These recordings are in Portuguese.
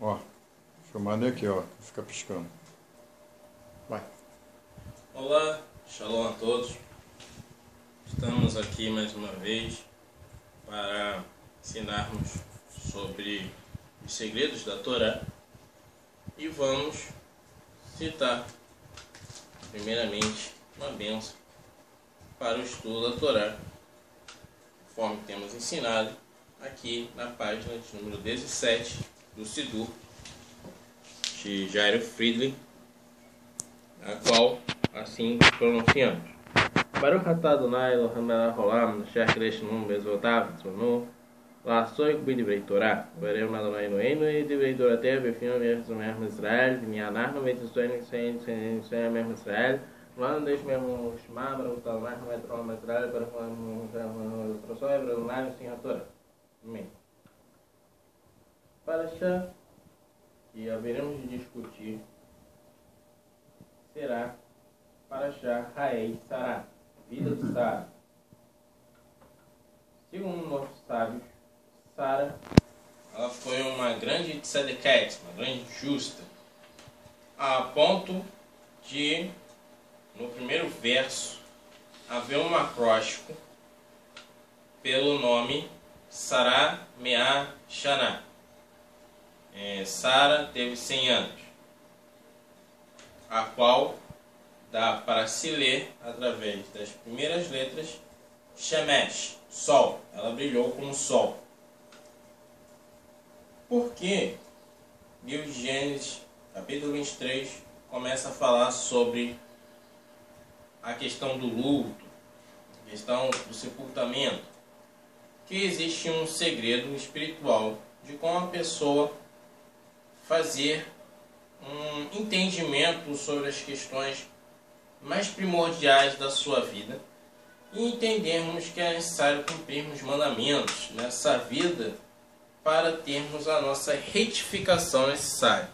Ó, chamando aqui, ó, fica piscando. Vai. Olá, shalom a todos. Estamos aqui mais uma vez para ensinarmos sobre os segredos da Torá e vamos citar primeiramente uma bênção para o estudo da Torá, conforme temos ensinado aqui na página de número 17 do Sidur de Jairo Friedling, a qual assim pronunciamos: Baruch atah Adonai Elohim melech haolam asher qidesh banu be'ezvotav v'tzvanu la'asok b'divrei Torah v'areu Adonai Eloheinu divrei Torateh b'fim v'yechzomech Israel v'nianachnu v'etzoenu v'etzoenu Israel v'lanu deixe mesmo shema Baruch Adonai Elohim Israel Baruch Adonai Elohim Torah. Amém. Parashá que haveremos de discutir será Parashá Haei Sará, vida de Sara. Segundo nossos sábios, Sara ela foi uma grande tzedeket, uma grande justa, a ponto de, no primeiro verso, haver um acróstico pelo nome Sará Meah Shana. Sara teve 100 anos, a qual dá para se ler através das primeiras letras Shemesh, sol. Ela brilhou como sol. Porque livro de Gênesis, capítulo 23, começa a falar sobre a questão do luto, a questão do sepultamento, que existe um segredo espiritual de como a pessoa fazer um entendimento sobre as questões mais primordiais da sua vida e entendermos que é necessário cumprirmos mandamentos nessa vida para termos a nossa retificação necessária.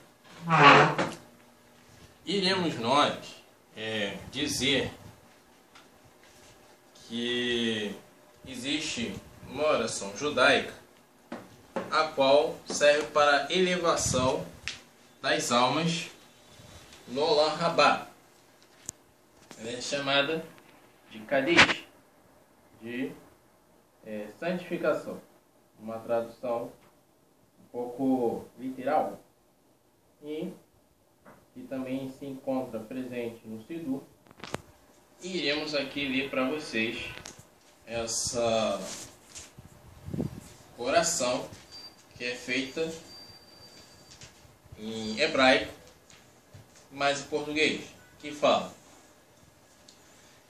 Iremos nós dizer que existe uma oração judaica a qual serve para a elevação das almas no Olam Rabá. Ela é chamada de Kadish, de santificação, uma tradução um pouco literal, e que também se encontra presente no Sidur. E iremos aqui ler para vocês essa oração que é feita em hebraico, mas em português, que fala: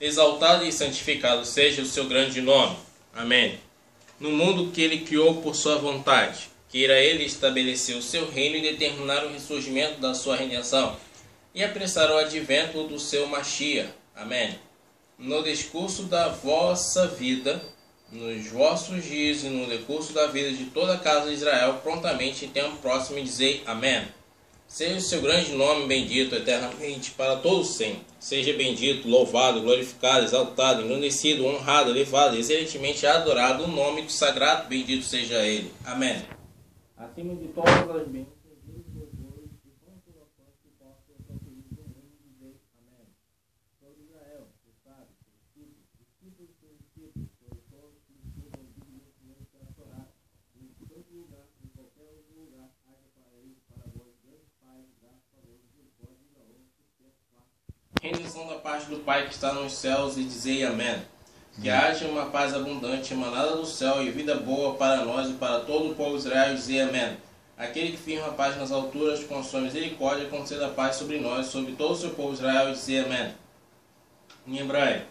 Exaltado e santificado seja o seu grande nome. Amém. No mundo que ele criou por sua vontade, queira ele estabelecer o seu reino e determinar o ressurgimento da sua redenção, e apressar o advento do seu Mashiach. Amém. No discurso da vossa vida, nos vossos dias e no decurso da vida de toda a casa de Israel, prontamente em tempo próximo, dizei Amém. Seja o seu grande nome bendito eternamente para todos sempre. Seja bendito, louvado, glorificado, exaltado, engrandecido, honrado, elevado, excelentemente adorado o nome do sagrado, bendito seja ele. Amém. Acima de todas as bênçãos, Deus e louvores e consolações que possam transferir do mundo, dizei Amém. Sobre Israel, que sabe, os discípulos dos seus discípulos, sobre todos que estudam o conhecimento da Torá, em todo lugar, em qualquer outro lugar, haja para eles, para vós, grandes pais, graças a Deus, misericórdia e honra, sucesso, rendição da parte do Pai que está nos céus, e dizei Amém. Que haja uma paz abundante emanada do céu e vida boa para nós e para todo o povo de Israel, dizei Amém. Aquele que firma a paz nas alturas, com sua misericórdia, conceda a paz sobre nós, sobre todo o seu povo de Israel, dizei Amém. Em hebraico: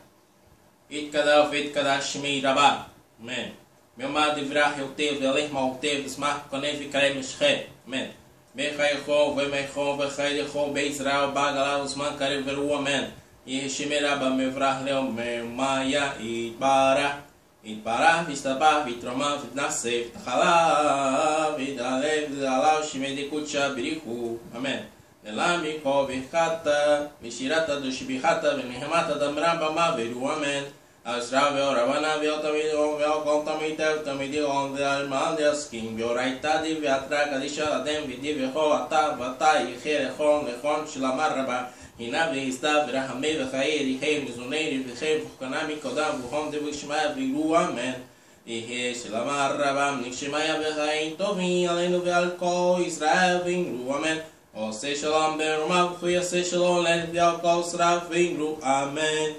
Itkadal veitkadal shmei rabá. Amém. Meu amado Ivrah eu teve, alerma o teve, smart konev ikarem shche. Amém. Mechaichon, vemechon, vechaichon, beizrael, bagalá, usman karev veru. Amém. Yeshimeraba mevrah leom maya itbarah itbarah vistabah vitromah vitnaseh vitchala vidalev vidalav shimedikucha birichu. Amém. Nelami ko virkata vishirata do shibihata vemihemata damramba maveru. Amém. Azravel, Ravanavel, Tamidovel, Contamitel, Tamidion, Mandes, Kim, Bioraita, Diviatraca, Lixaladem, Vidivel, Atavatai, Herehon, Lehon, Chilamaraba, Inave, Stav, Rahameva, Kairi, Rei, Mizuneiri, Rei, Furkanami, Kodam, Vuhom, Devishma, Viru, Amen. E Rei, Chilamaraba, Niximaya, Verrain, Tovin, além do Velco, Israel, Vingru, Amen. O Seixalom, Berumab, Fui, Seixalom, Led, Velco, Israel, Vingru, Amen.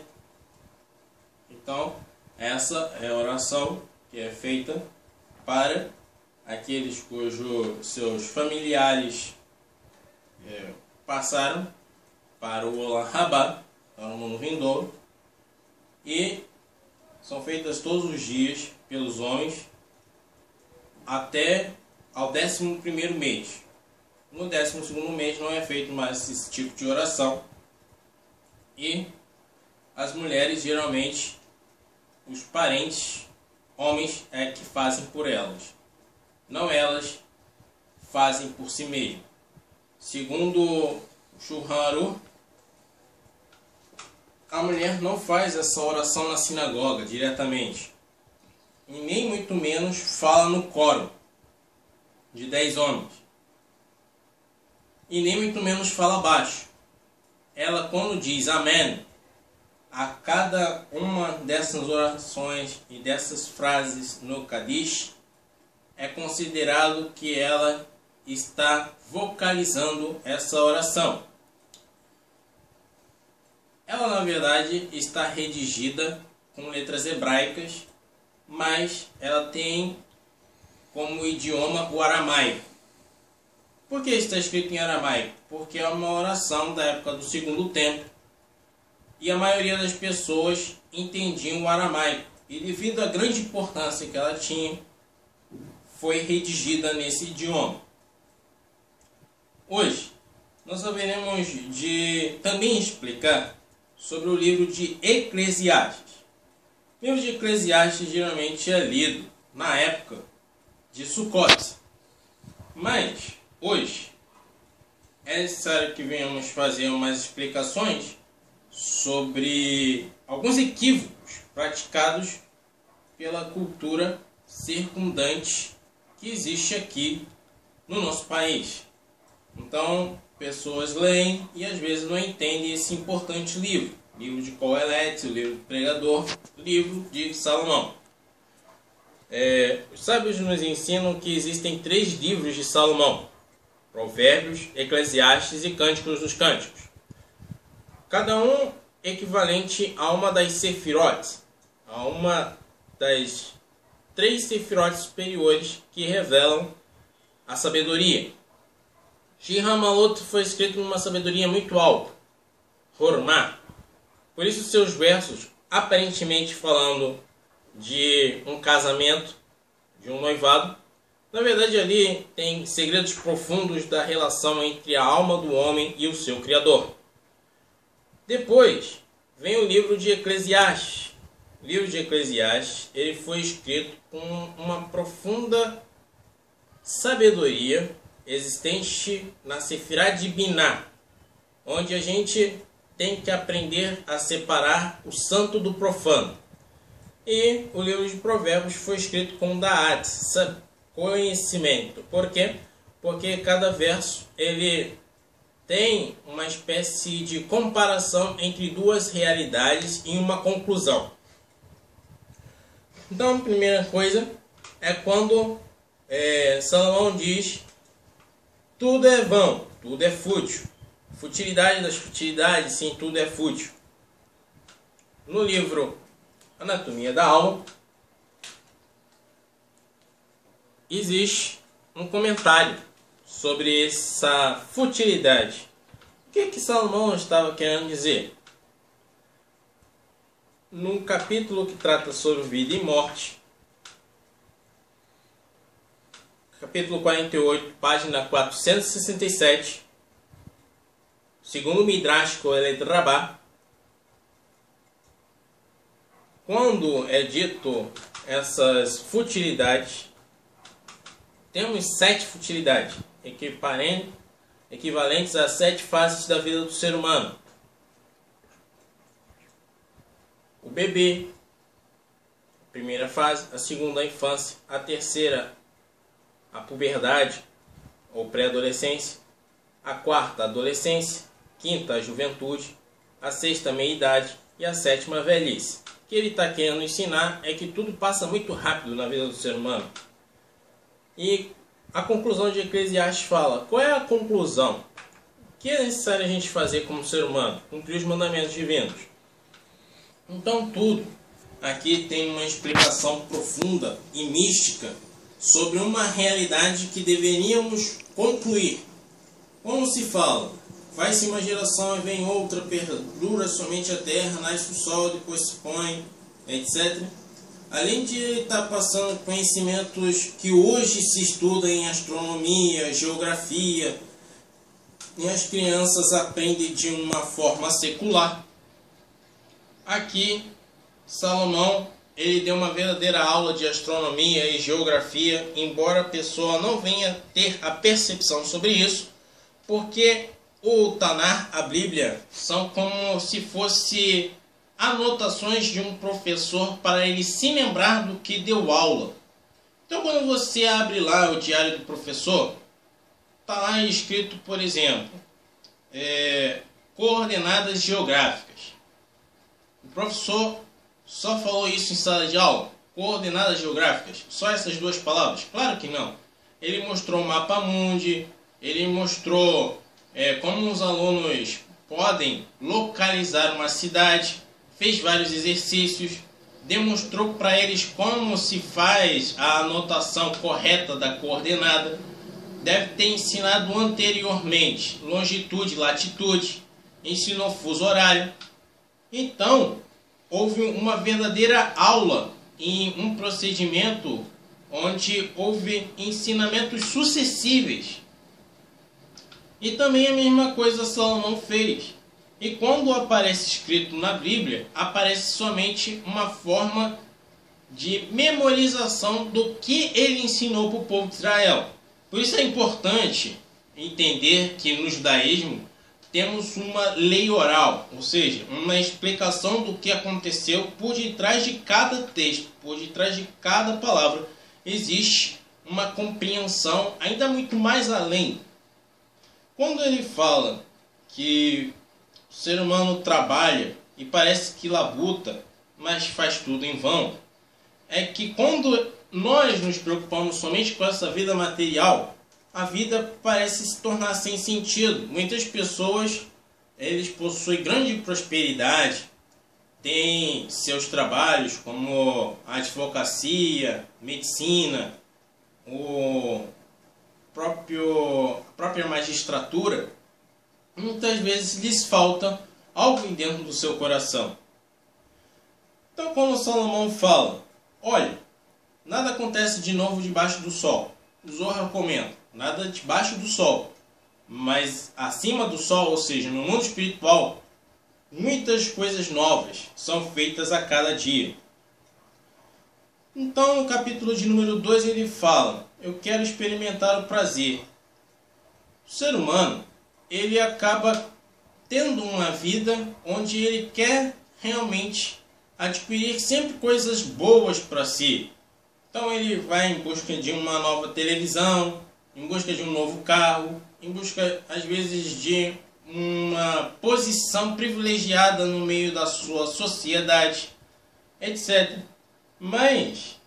Então, essa é a oração que é feita para aqueles cujos seus familiares passaram para o Olam Rabá, para o mundo vindouro, e são feitas todos os dias pelos homens até ao 11º mês. No 12º mês não é feito mais esse tipo de oração, e as mulheres geralmente, os parentes, homens, é que fazem por elas. Não elas fazem por si mesmas. Segundo o Shulchan Aruch, a mulher não faz essa oração na sinagoga diretamente. E nem muito menos fala no coro de 10 homens. E nem muito menos fala baixo. Ela, quando diz amém, a cada uma dessas orações e dessas frases no Kadish, é considerado que ela está vocalizando essa oração. Ela, na verdade, está redigida com letras hebraicas, mas ela tem como idioma o aramaico. Por que está escrito em aramaico? Porque é uma oração da época do Segundo Templo, e a maioria das pessoas entendiam o aramaico. E devido à grande importância que ela tinha, foi redigida nesse idioma. Hoje, nós haveremos de também explicar sobre o livro de Eclesiastes. O livro de Eclesiastes geralmente é lido na época de Sukkot. Mas, hoje, é necessário que venhamos fazer umas explicações sobre alguns equívocos praticados pela cultura circundante que existe aqui no nosso país. Então, pessoas leem e às vezes não entendem esse importante livro. Livro de Coelete, o livro do Pregador, livro de Salomão. Os sábios nos ensinam que existem 3 livros de Salomão: Provérbios, Eclesiastes e Cânticos dos Cânticos. Cada um equivalente a uma das sefirotes, a uma das 3 sefirotes superiores que revelam a sabedoria. Shir HaMalot foi escrito numa sabedoria muito alta, Hormá. Por isso seus versos, aparentemente falando de um casamento, de um noivado, na verdade ali tem segredos profundos da relação entre a alma do homem e o seu Criador. Depois vem o livro de Eclesiastes. O livro de Eclesiastes ele foi escrito com uma profunda sabedoria existente na Sefirá de Biná, onde a gente tem que aprender a separar o santo do profano. E o livro de Provérbios foi escrito com Da'at, conhecimento. Por quê? Porque cada verso ele tem uma espécie de comparação entre 2 realidades e uma conclusão. Então, a primeira coisa é quando Salomão diz: tudo é vão, tudo é fútil. Futilidade das futilidades, sim, tudo é fútil. No livro Anatomia da Alma, existe um comentário sobre essa futilidade. O que Salomão estava querendo dizer? Num capítulo que trata sobre vida e morte, capítulo 48, página 467, segundo o Midrash Kohelet Rabbah, quando é dito essas futilidades, temos 7 futilidades, equivalentes a 7 fases da vida do ser humano: o beber, primeira fase, a segunda a infância, a terceira a puberdade ou pré-adolescência, a quarta a adolescência, quinta a juventude, a sexta a meia-idade e a sétima a velhice. O que ele está querendo ensinar é que tudo passa muito rápido na vida do ser humano. E a conclusão de Eclesiastes fala, qual é a conclusão? O que é necessário a gente fazer como ser humano? Cumprir os mandamentos divinos. Então tudo aqui tem uma explicação profunda e mística sobre uma realidade que deveríamos concluir. Como se fala? Faz-se uma geração e vem outra, perdura somente a terra, nasce o sol, depois se põe, etc. Além de ele estar passando conhecimentos que hoje se estudam em astronomia, geografia, e as crianças aprendem de uma forma secular, aqui Salomão ele deu uma verdadeira aula de astronomia e geografia, embora a pessoa não venha ter a percepção sobre isso, porque o Tanar, a Bíblia, são como se fosse anotações de um professor para ele se lembrar do que deu aula. Então, quando você abre lá o diário do professor, está lá escrito, por exemplo, coordenadas geográficas. O professor só falou isso em sala de aula? Coordenadas geográficas? Só essas duas palavras? Claro que não. Ele mostrou o mapa mundi, ele mostrou como os alunos podem localizar uma cidade, fez vários exercícios, demonstrou para eles como se faz a anotação correta da coordenada, deve ter ensinado anteriormente longitude, latitude, ensinou fuso horário. Então, houve uma verdadeira aula em um procedimento onde houve ensinamentos sucessivos. E também a mesma coisa Salomão fez. E quando aparece escrito na Bíblia, aparece somente uma forma de memorização do que ele ensinou para o povo de Israel. Por isso é importante entender que no judaísmo temos uma lei oral, ou seja, uma explicação do que aconteceu por detrás de cada texto, por detrás de cada palavra. Existe uma compreensão ainda muito mais além. Quando ele fala que o ser humano trabalha e parece que labuta, mas faz tudo em vão, é que quando nós nos preocupamos somente com essa vida material, a vida parece se tornar sem sentido. Muitas pessoas, eles possuem grande prosperidade, têm seus trabalhos como a advocacia, medicina, a própria magistratura. Muitas vezes lhes falta algo dentro do seu coração. Então, quando Salomão fala, olha, nada acontece de novo debaixo do sol. O Zohar comenta, nada debaixo do sol. Mas acima do sol, ou seja, no mundo espiritual, muitas coisas novas são feitas a cada dia. Então, no capítulo de número 2, ele fala, eu quero experimentar o prazer. O ser humano, ele acaba tendo uma vida onde ele quer realmente adquirir sempre coisas boas para si. Então ele vai em busca de uma nova televisão, em busca de um novo carro, em busca às vezes de uma posição privilegiada no meio da sua sociedade, etc. Mas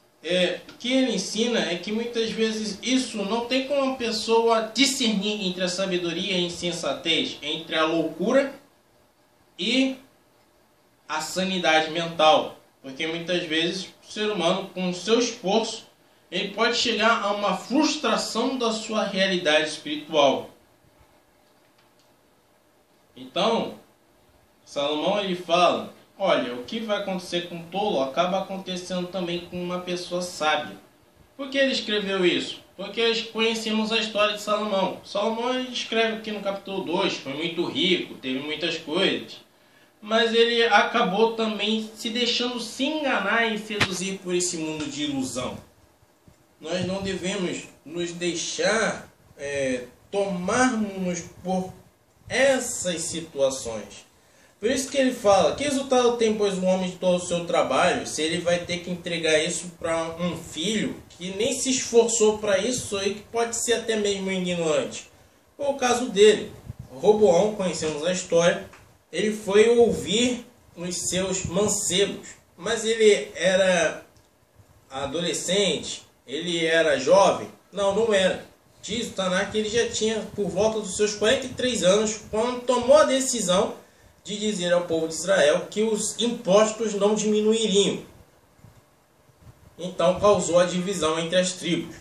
o que ele ensina é que muitas vezes isso não tem como a pessoa discernir entre a sabedoria e a insensatez, entre a loucura e a sanidade mental. Porque muitas vezes o ser humano, com o seu esforço, ele pode chegar a uma frustração da sua realidade espiritual. Então, Salomão ele fala, olha, o que vai acontecer com o tolo acaba acontecendo também com uma pessoa sábia. Por que ele escreveu isso? Porque conhecemos a história de Salomão. Salomão ele escreve aqui no capítulo 2, foi muito rico, teve muitas coisas. Mas ele acabou também se deixando se enganar e seduzir por esse mundo de ilusão. Nós não devemos nos deixar tomarmos por essas situações. Por isso que ele fala, que resultado tem, pois, o homem de todo o seu trabalho, se ele vai ter que entregar isso para um filho que nem se esforçou para isso e que pode ser até mesmo ignorante? Foi o caso dele. Roboão, conhecemos a história, ele foi ouvir os seus mancebos, mas ele era adolescente, ele era jovem? Não, não era. Diz o Tanakh que ele já tinha por volta dos seus 43 anos quando tomou a decisão de dizer ao povo de Israel que os impostos não diminuiriam. Então causou a divisão entre as tribos.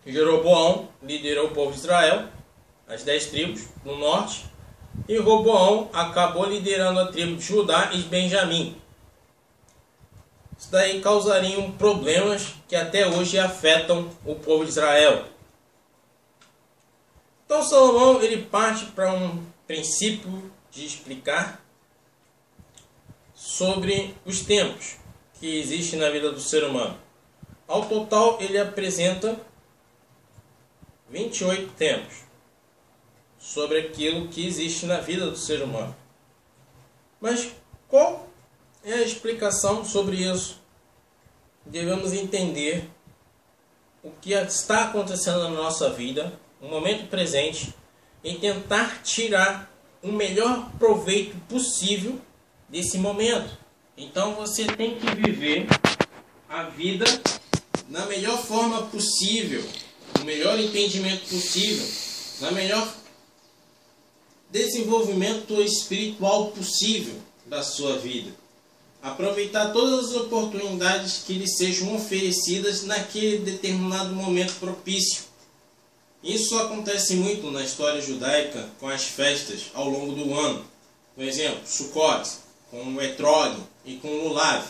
Jeroboão liderou o povo de Israel, as 10 tribos do norte, e Roboão acabou liderando a tribo de Judá e de Benjamim. Isso daí causariam problemas que até hoje afetam o povo de Israel. Então Salomão ele parte para um princípio de explicar sobre os tempos que existem na vida do ser humano. Ao total, ele apresenta 28 tempos sobre aquilo que existe na vida do ser humano. Mas qual é a explicação sobre isso? Devemos entender o que está acontecendo na nossa vida, no momento presente, e tentar tirar o melhor proveito possível desse momento. Então você tem que viver a vida na melhor forma possível, no melhor entendimento possível, na melhor desenvolvimento espiritual possível da sua vida. Aproveitar todas as oportunidades que lhe sejam oferecidas naquele determinado momento propício. Isso acontece muito na história judaica com as festas ao longo do ano. Por exemplo, Sukkot com o Etrog e com o Lulav,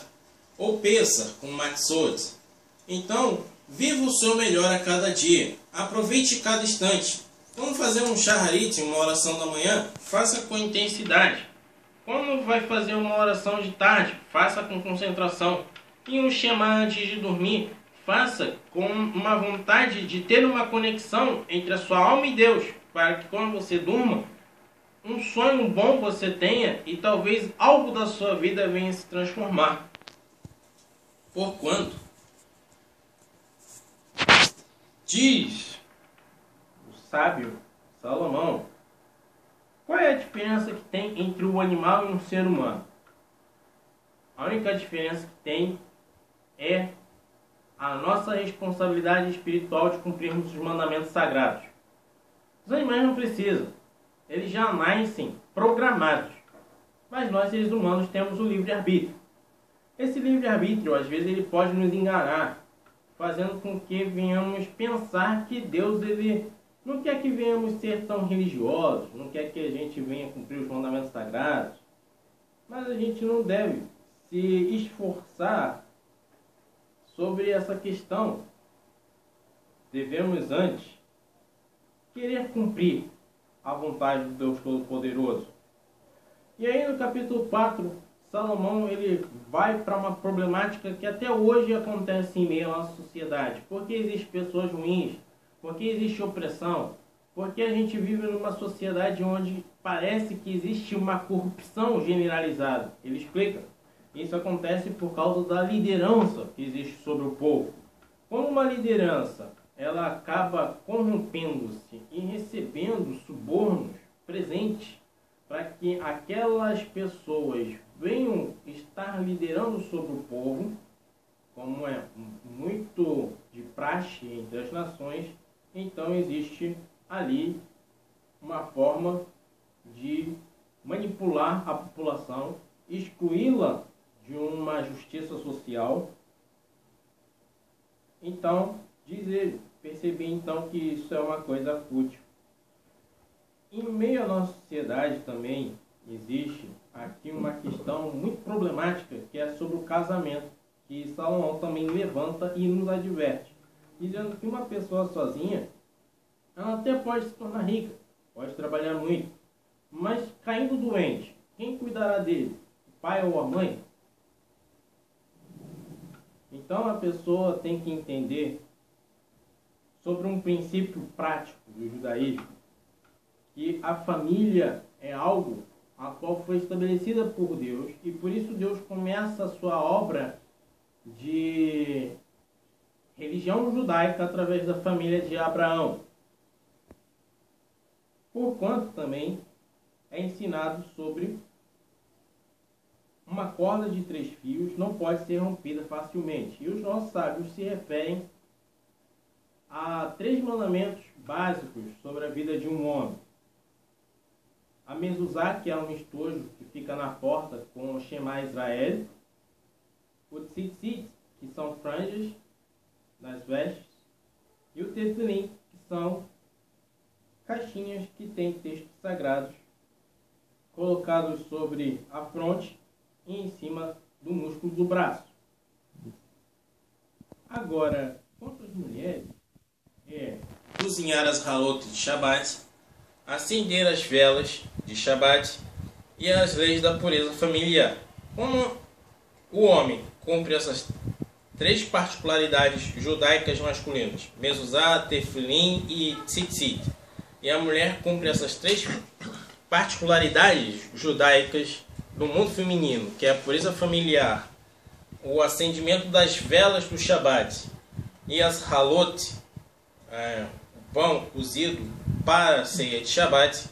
ou Pessah com o Matzot. Então, viva o seu melhor a cada dia. Aproveite cada instante. Vamos fazer um shaharit, uma oração da manhã? Faça com intensidade. Quando vai fazer uma oração de tarde? Faça com concentração. E um Shema antes de dormir? Faça com uma vontade de ter uma conexão entre a sua alma e Deus, para que quando você durma, um sonho bom você tenha e talvez algo da sua vida venha se transformar. Porquanto, diz o sábio Salomão, qual é a diferença que tem entre o animal e um ser humano? A única diferença que tem é a nossa responsabilidade espiritual de cumprirmos os mandamentos sagrados. Os animais não precisam. Eles já nascem programados. Mas nós, seres humanos, temos o livre-arbítrio. Esse livre-arbítrio, às vezes, ele pode nos enganar, fazendo com que venhamos pensar que Deus ele não quer que venhamos ser tão religiosos, não quer que a gente venha cumprir os mandamentos sagrados. Mas a gente não deve se esforçar sobre essa questão. Devemos antes querer cumprir a vontade de Deus Todo-Poderoso. E aí no capítulo 4, Salomão ele vai para uma problemática que até hoje acontece em meio à nossa sociedade. Porque existem pessoas ruins, porque existe opressão, porque a gente vive numa sociedade onde parece que existe uma corrupção generalizada. Ele explica. Isso acontece por causa da liderança que existe sobre o povo. Quando uma liderança ela acaba corrompendo-se e recebendo subornos, presentes, para que aquelas pessoas venham estar liderando sobre o povo, como é muito de praxe entre as nações, então existe ali uma forma de manipular a população, excluí-la de uma justiça social. Então, diz ele, percebi então que isso é uma coisa fútil. Em meio à nossa sociedade também existe aqui uma questão muito problemática, que é sobre o casamento, que Salomão também levanta e nos adverte, dizendo que uma pessoa sozinha, ela até pode se tornar rica, pode trabalhar muito, mas caindo doente, quem cuidará dele? O pai ou a mãe? Então a pessoa tem que entender sobre um princípio prático do judaísmo, que a família é algo a qual foi estabelecida por Deus, e por isso Deus começa a sua obra de religião judaica através da família de Abraão. Porquanto também é ensinado sobre uma corda de 3 fios não pode ser rompida facilmente. E os nossos sábios se referem a 3 mandamentos básicos sobre a vida de um homem. A mezuzá, que é um estojo que fica na porta com o Shema Israel. O tzitzit, que são franjas nas vestes. E o tefilim, que são caixinhas que têm textos sagrados colocados sobre a fronte e em cima do músculo do braço. Agora, quanto às mulheres, cozinhar as halot de Shabat, acender as velas de Shabat e as leis da pureza familiar. Como o homem cumpre essas 3 particularidades judaicas masculinas, mezuzá, tefilim e tzitzit, e a mulher cumpre essas 3 particularidades judaicas do mundo feminino, que é a pureza familiar, o acendimento das velas do Shabat e as halot, o pão cozido para a ceia de Shabat.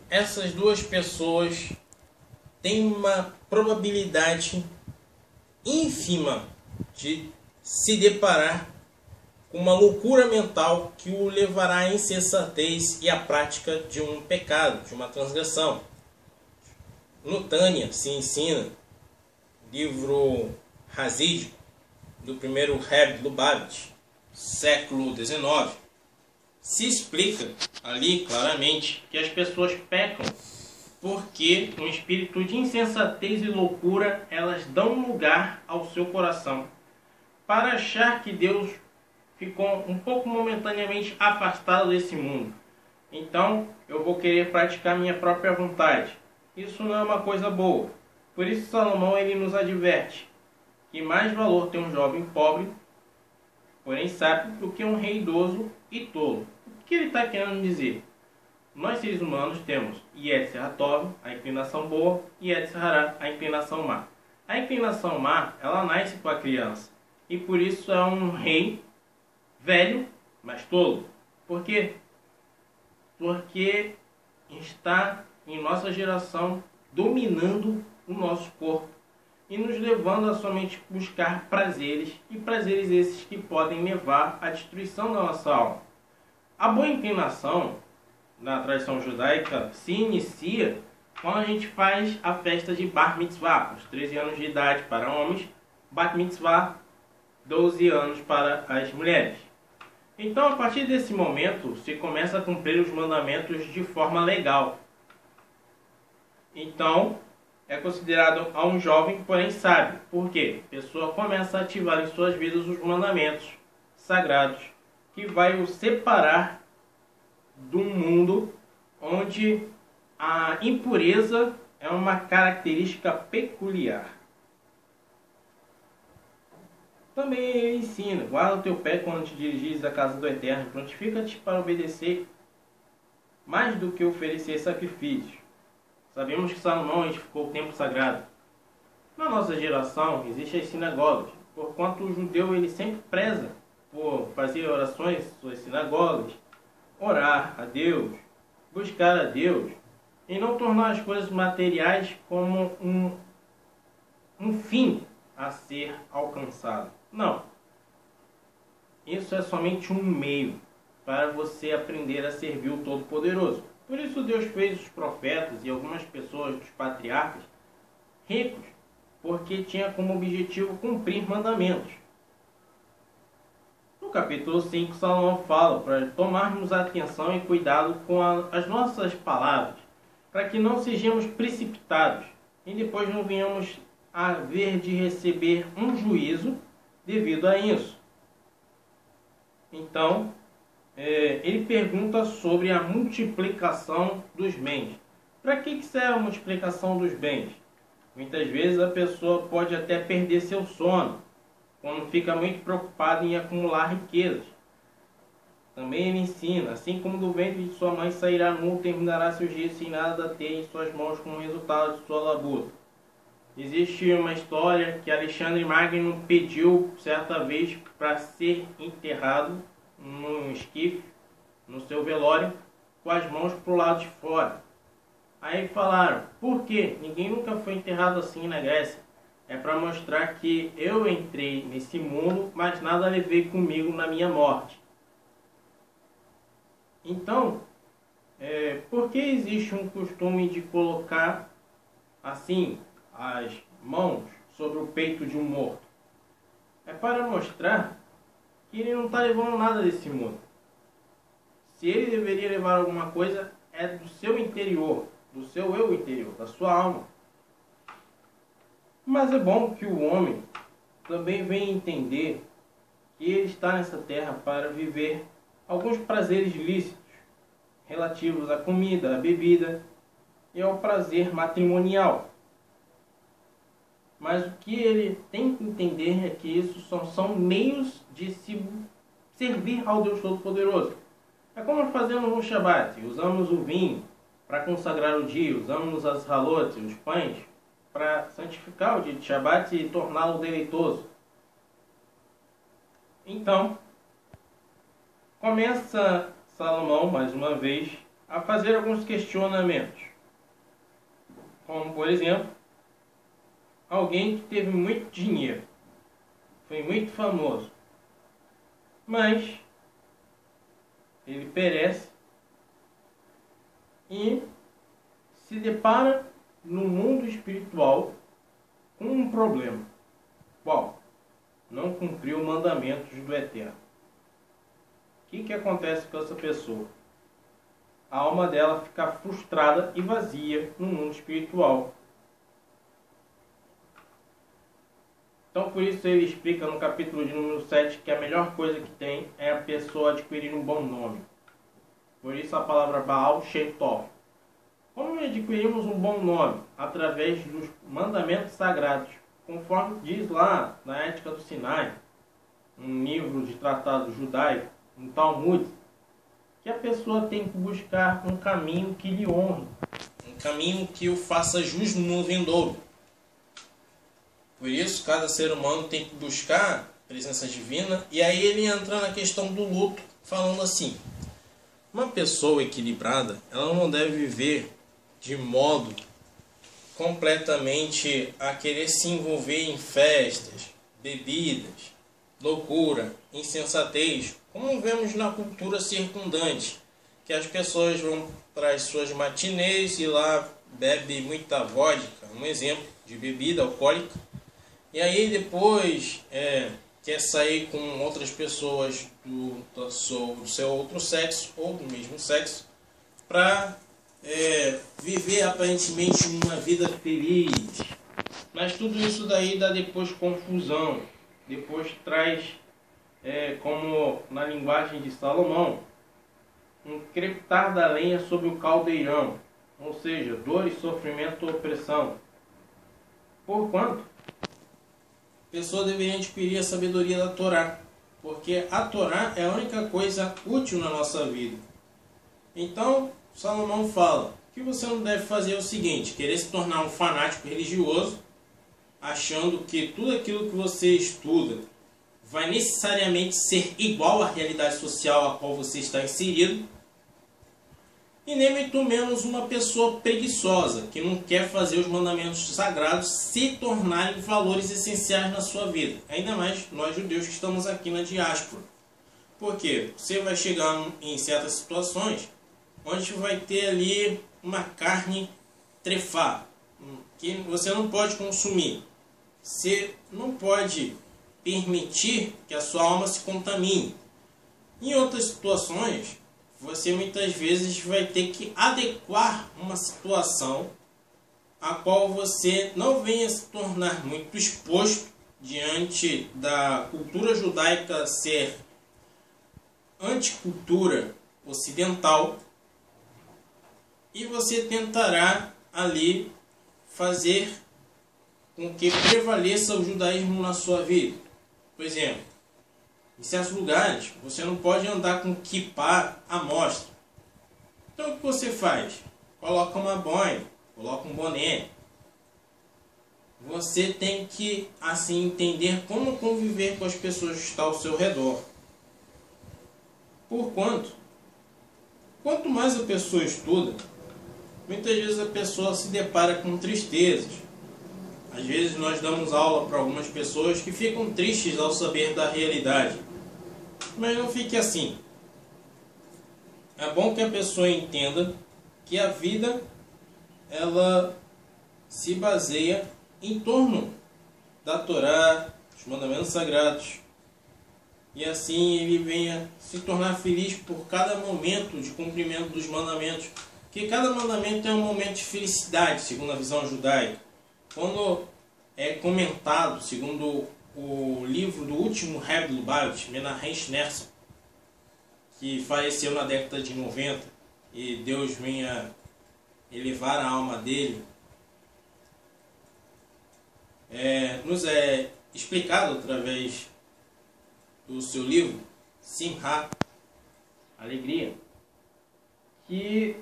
Essas 2 pessoas têm uma probabilidade ínfima de se deparar com uma loucura mental que o levará à insensatez e à prática de um pecado, de uma transgressão. No Tânia se ensina, livro Hasídico, do primeiro Rebbe Lubavitch, século XIX, se explica ali claramente que as pessoas pecam porque um espírito de insensatez e loucura elas dão lugar ao seu coração para achar que Deus ficou um pouco momentaneamente afastado desse mundo. Então eu vou querer praticar minha própria vontade. Isso não é uma coisa boa. Por isso Salomão ele nos adverte que mais valor tem um jovem pobre, porém sábio, do que um rei idoso e tolo. O que ele está querendo dizer? Nós seres humanos temos Yetzer HaTov, a inclinação boa, e Yetzer Hara, a inclinação má. A inclinação má, ela nasce com a criança. E por isso é um rei velho, mas tolo. Por quê? Porque está em nossa geração dominando o nosso corpo e nos levando a somente buscar prazeres, e prazeres esses que podem levar à destruição da nossa alma. A boa inclinação, na tradição judaica, se inicia quando a gente faz a festa de Bar Mitzvah, aos 13 anos de idade para homens, Bat Mitzvah, 12 anos para as mulheres. Então, a partir desse momento, se começa a cumprir os mandamentos de forma legal. Então, é considerado a um jovem, porém sábio. Por quê? A pessoa começa a ativar em suas vidas os mandamentos sagrados, que vai o separar do mundo onde a impureza é uma característica peculiar. Também ele ensina: guarda o teu pé quando te dirigires à casa do Eterno, prontifica-te para obedecer mais do que oferecer sacrifícios. Sabemos que Salomão edificou o templo sagrado. Na nossa geração existem as sinagogas, porquanto o judeu ele sempre preza por fazer orações em suas sinagogas, orar a Deus, buscar a Deus, e não tornar as coisas materiais como um fim a ser alcançado. Não. Isso é somente um meio para você aprender a servir o Todo-Poderoso. Por isso Deus fez os profetas e algumas pessoas dos patriarcas ricos, porque tinha como objetivo cumprir mandamentos. No capítulo 5, Salomão fala para tomarmos atenção e cuidado com as nossas palavras, para que não sejamos precipitados e depois não venhamos a ver de receber um juízo devido a isso. Então, ele pergunta sobre a multiplicação dos bens. Para que serve a multiplicação dos bens? Muitas vezes a pessoa pode até perder seu sono, quando fica muito preocupado em acumular riquezas. Também ele ensina, assim como do ventre de sua mãe sairá nu, terminará seus dias sem nada ter em suas mãos como resultado de sua labuta. Existe uma história que Alexandre Magno pediu certa vez para ser enterrado num esquife, no seu velório, com as mãos para o lado de fora. Aí falaram, por quê? Ninguém nunca foi enterrado assim na Grécia. É para mostrar que eu entrei nesse mundo, mas nada levei comigo na minha morte. Então, por que existe um costume de colocar assim as mãos sobre o peito de um morto? É para mostrar que ele não está levando nada desse mundo. Se ele deveria levar alguma coisa, é do seu interior, do seu eu interior, da sua alma. Mas é bom que o homem também venha entender que ele está nessa terra para viver alguns prazeres lícitos relativos à comida, à bebida e ao prazer matrimonial. Mas o que ele tem que entender é que isso são meios de se servir ao Deus Todo-Poderoso. É como fazemos no Shabat, usamos o vinho para consagrar o dia, usamos as halot, os pães, para santificar o dia de Shabat e torná-lo deleitoso. Então, começa Salomão, mais uma vez, a fazer alguns questionamentos. Como, por exemplo, alguém que teve muito dinheiro, foi muito famoso, mas ele perece e se depara no mundo espiritual com um problema. Qual? Não cumpriu mandamentos do Eterno. O que acontece com essa pessoa? A alma dela fica frustrada e vazia no mundo espiritual. Então, por isso ele explica no capítulo de número 7 que a melhor coisa que tem é a pessoa adquirir um bom nome. Por isso a palavra Baal Shem Tov. Como adquirimos um bom nome? Através dos mandamentos sagrados, conforme diz lá na Ética do Sinai, um livro de tratado judaico, um Talmud, que a pessoa tem que buscar um caminho que lhe honre, um caminho que o faça jus no vindouro. Por isso, cada ser humano tem que buscar a presença divina, e aí ele entra na questão do luto, falando assim: uma pessoa equilibrada, ela não deve viver de modo completamente a querer se envolver em festas, bebidas, loucura, insensatez, como vemos na cultura circundante, que as pessoas vão para as suas matinês e lá bebe muita vodka, um exemplo de bebida alcoólica, e aí depois quer sair com outras pessoas do seu outro sexo ou do mesmo sexo para viver aparentemente uma vida feliz. Mas tudo isso daí dá depois confusão, depois traz, como na linguagem de Salomão, um crepitar da lenha sobre o caldeirão, ou seja, dor e sofrimento ou opressão. Porquanto, a pessoa deveria adquirir a sabedoria da Torá, porque a Torá é a única coisa útil na nossa vida. Então, Salomão fala que você não deve fazer o seguinte: querer se tornar um fanático religioso, achando que tudo aquilo que você estuda vai necessariamente ser igual à realidade social a qual você está inserido, e nem muito menos uma pessoa preguiçosa, que não quer fazer os mandamentos sagrados se tornarem valores essenciais na sua vida. Ainda mais nós judeus que estamos aqui na diáspora. Porque você vai chegar em certas situações onde vai ter ali uma carne trefá, que você não pode consumir. Você não pode permitir que a sua alma se contamine. Em outras situações, você muitas vezes vai ter que adequar uma situação a qual você não venha se tornar muito exposto diante da cultura judaica ser anticultura ocidental, e você tentará ali fazer com que prevaleça o judaísmo na sua vida. Por exemplo, Em certos lugares, você não pode andar com kippah à mostra. Então o que você faz? Coloca uma boina, coloca um boné. Você tem que, assim, entender como conviver com as pessoas que estão ao seu redor. Quanto mais a pessoa estuda, muitas vezes a pessoa se depara com tristezas. Às vezes nós damos aula para algumas pessoas que ficam tristes ao saber da realidade. Mas não fique assim. É bom que a pessoa entenda que a vida, ela se baseia em torno da Torá, dos mandamentos sagrados. E assim ele venha se tornar feliz por cada momento de cumprimento dos mandamentos. Porque cada mandamento é um momento de felicidade, segundo a visão judaica. Quando é comentado, segundo o livro do último Rebbe Lubavitch, Menahem Schneerson, que faleceu na década de 90, e Deus venha elevar a alma dele, nos é explicado através do seu livro, Simha, Alegria, que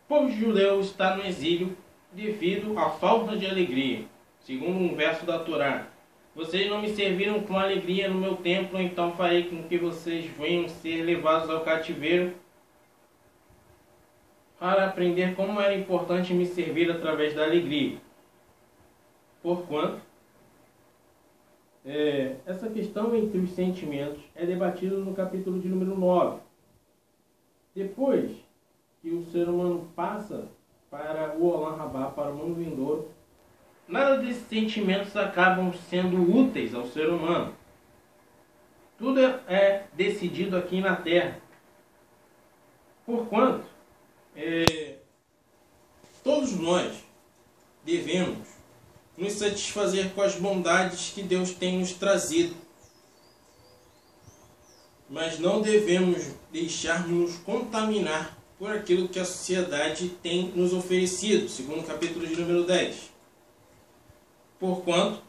o povo judeu está no exílio devido à falta de alegria. Segundo um verso da Torá: vocês não me serviram com alegria no meu templo, então farei com que vocês venham ser levados ao cativeiro para aprender como era importante me servir através da alegria. Porquanto, essa questão entre os sentimentos é debatida no capítulo de número 9. Depois que o ser humano passa para o Olam Rabá, para o mundo vindouro, nada desses sentimentos acabam sendo úteis ao ser humano. Tudo é decidido aqui na Terra. Porquanto, todos nós devemos nos satisfazer com as bondades que Deus tem nos trazido. Mas não devemos deixar-nos contaminar por aquilo que a sociedade tem nos oferecido, segundo o capítulo de número 10. Porquanto,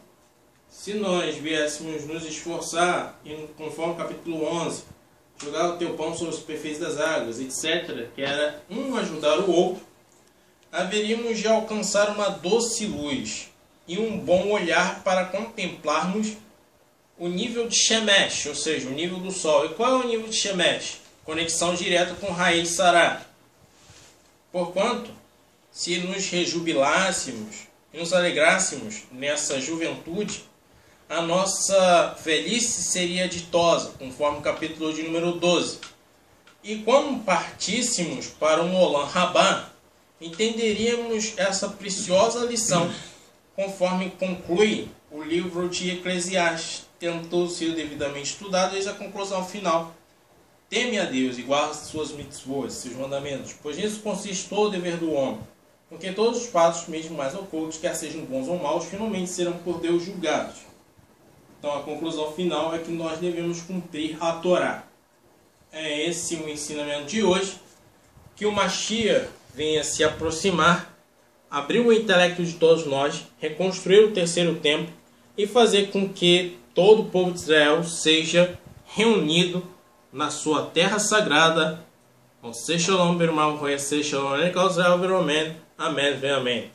se nós viéssemos nos esforçar, conforme o capítulo 11, jogar o teu pão sobre a superfície das águas, etc., que era um ajudar o outro, haveríamos de alcançar uma doce luz e um bom olhar para contemplarmos o nível de Shemesh, ou seja, o nível do Sol. E qual é o nível de Shemesh? Conexão direta com Raiz Sará. Porquanto, se nos rejubilássemos e nos alegrássemos nessa juventude, a nossa velhice seria ditosa, conforme o capítulo de número 12. E quando partíssemos para o Olam Rabá, entenderíamos essa preciosa lição, conforme conclui o livro de Eclesiastes, tendo sido devidamente estudado, eis a conclusão final. Teme a Deus e guarda suas mitzvot, seus mandamentos, pois nisso consiste todo o dever do homem. Porque todos os fatos, mesmo mais ocultos, quer sejam bons ou maus, finalmente serão por Deus julgados. Então a conclusão final é que nós devemos cumprir a Torá. É esse o ensinamento de hoje. Que o Mashiach venha se aproximar, abrir o intelecto de todos nós, reconstruir o terceiro templo e fazer com que todo o povo de Israel seja reunido na sua terra sagrada. Amém. Amém.